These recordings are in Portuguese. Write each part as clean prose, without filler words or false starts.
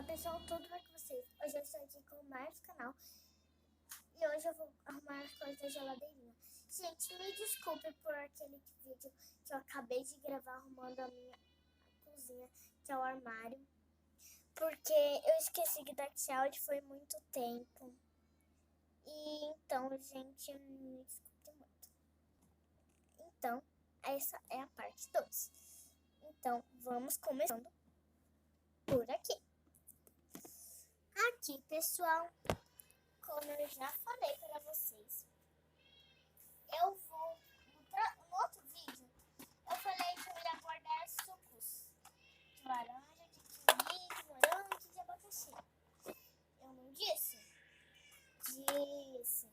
Fala pessoal, tudo bem com vocês? Hoje eu estou aqui com o Marcos canal e hoje eu vou arrumar as coisas da geladeirinha. Gente, me desculpe por aquele vídeo que eu acabei de gravar arrumando a minha cozinha, que é o armário, porque eu esqueci de dar tchau e foi muito tempo. E então, gente, me desculpe muito. Então, essa é a parte 2. Então, vamos começando por aqui. Aqui, pessoal, como eu já falei para vocês, eu vou, no outro vídeo, eu falei que eu ia guardar sucos de laranja, de kiwi, de morango e de abacaxi. Eu não disse? Disse.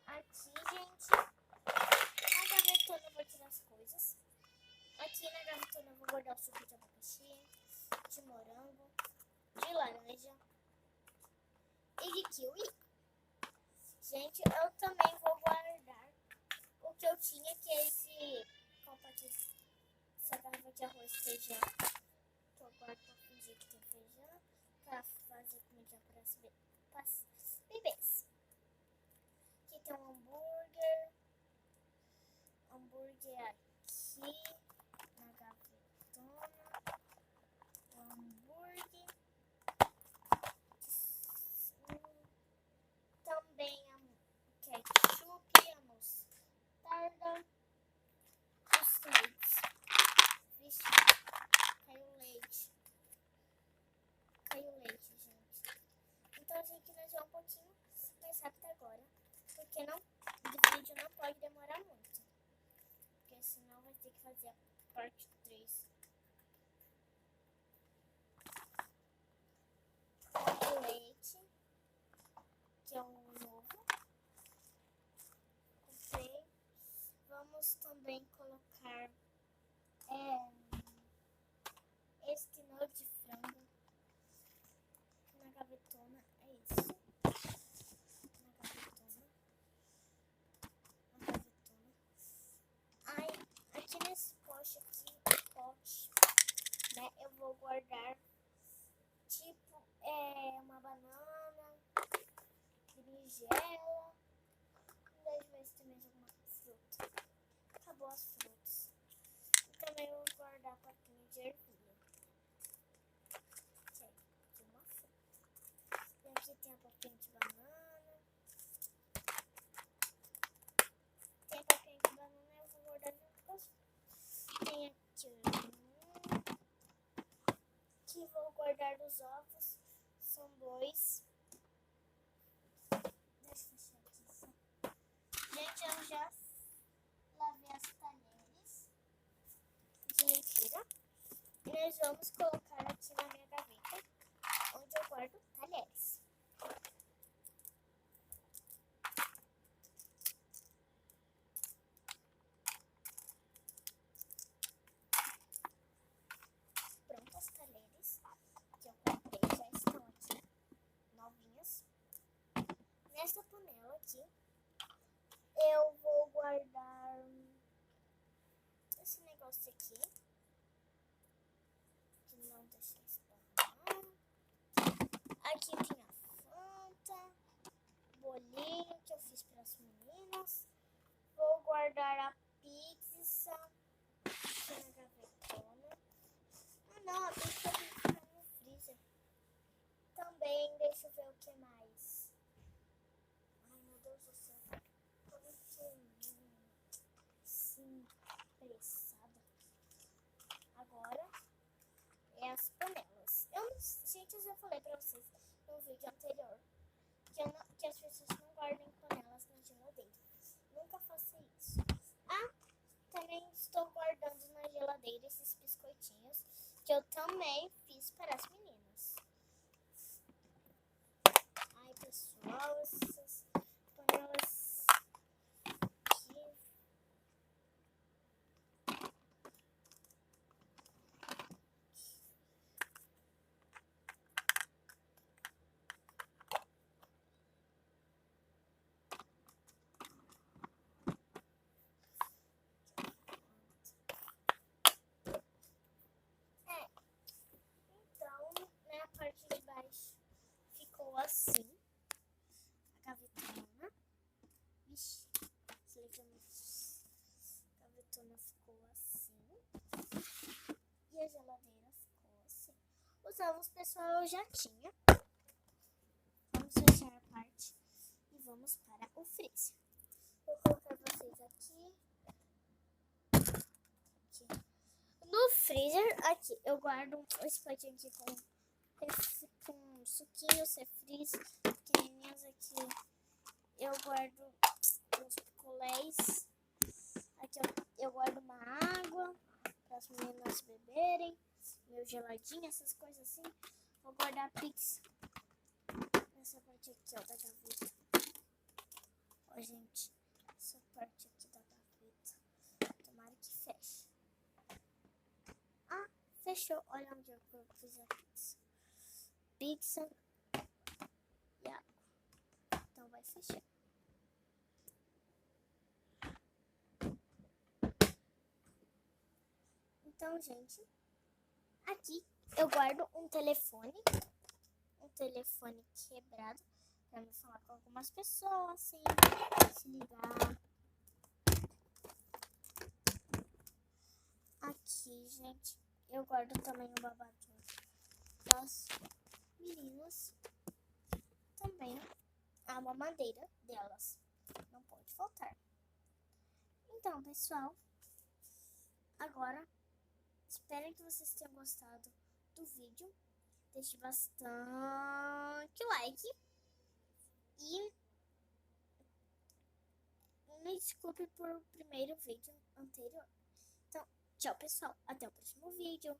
Aqui, gente, na gavetona eu vou tirar as coisas. Aqui na gavetona eu vou guardar o suco de abacaxi, de morango, de laranja e de kiwi. Gente, eu também vou guardar o que eu tinha, que é esse copo aqui, essa garrafa de arroz e feijão, que eu guardo pra fingir que tem feijão, pra fazer comida para os bebês. Aqui tem um hambúrguer aqui na gavetona, o hambúrguer. Também a ketchup, a mostarda, os leites. Vixe, caiu leite, gente. Então, gente, nós vamos um pouquinho mais rápido agora, porque o vídeo não pode demorar muito, porque senão vai ter que fazer a parte 3. O leite, que é um novo. Comprei. Vamos também colocar este note de frango na gavetona. É isso. Na gavetona. Ai, aqui nesse pote né, eu vou guardar tipo uma banana, berinjela. Vamos ver se tem mais alguma fruta. Acabou as frutas. E também vou guardar papinha de ervilha. Aqui uma fruta. E aqui tem a papinha de banana. Tem a papinha de banana, eu vou guardar no próximo. Tem aqui vou guardar os ovos. São 2. Deixa eu fechar aqui. Gente, eu já lavei as talheres de mentira. E nós vamos colocar aqui na minha gaveta, onde eu guardo talheres. Pronto, as talheres que eu comprei já estão aqui, novinhas. Nessa panela aqui, eu vou guardar esse negócio aqui, que não deixa espalhar. Aqui tem a Fanta, bolinho que eu fiz para as meninas. Vou guardar a pizza aqui na gavetona. Ah não, a pizza tem que ficar no freezer. Também, deixa eu ver o que mais. Ai meu Deus do céu, tô muito estressada. Agora é as panelas. Gente, eu já falei pra vocês no vídeo anterior que as pessoas não guardam panelas na geladeira. Nunca faça isso. Ah, também estou guardando na geladeira esses biscoitinhos que eu também fiz para as meninas. Ai, pessoal, essas panelas aqui. assim. A gavetona. Vixe, a gavetona ficou assim. E a geladeira ficou assim. Os ovos, pessoal, eu já tinha. Vamos fechar a parte e vamos para o freezer. Vou colocar vocês aqui. No freezer, aqui, eu guardo esse potinho aqui com suquinhos, refris, pequenininhos aqui. Eu guardo uns picolés. Aqui eu guardo uma água para as meninas beberem. Meu geladinho, essas coisas assim. Vou guardar pizza nessa parte aqui, ó, da gaveta. Ó, gente, essa parte aqui da gaveta. Tomara que feche. Ah, fechou. Olha onde eu fiz a pizza. Pizza e água. Então vai fechar. Então, gente, aqui eu guardo um telefone quebrado para me falar com algumas pessoas, assim, se ligar. Aqui, gente, eu guardo também o babador das meninas, também a mamadeira delas, não pode faltar. Então, pessoal, agora espero que vocês tenham gostado do vídeo. Deixe bastante like e me desculpe por o primeiro vídeo anterior. Então, tchau, pessoal. Até o próximo vídeo.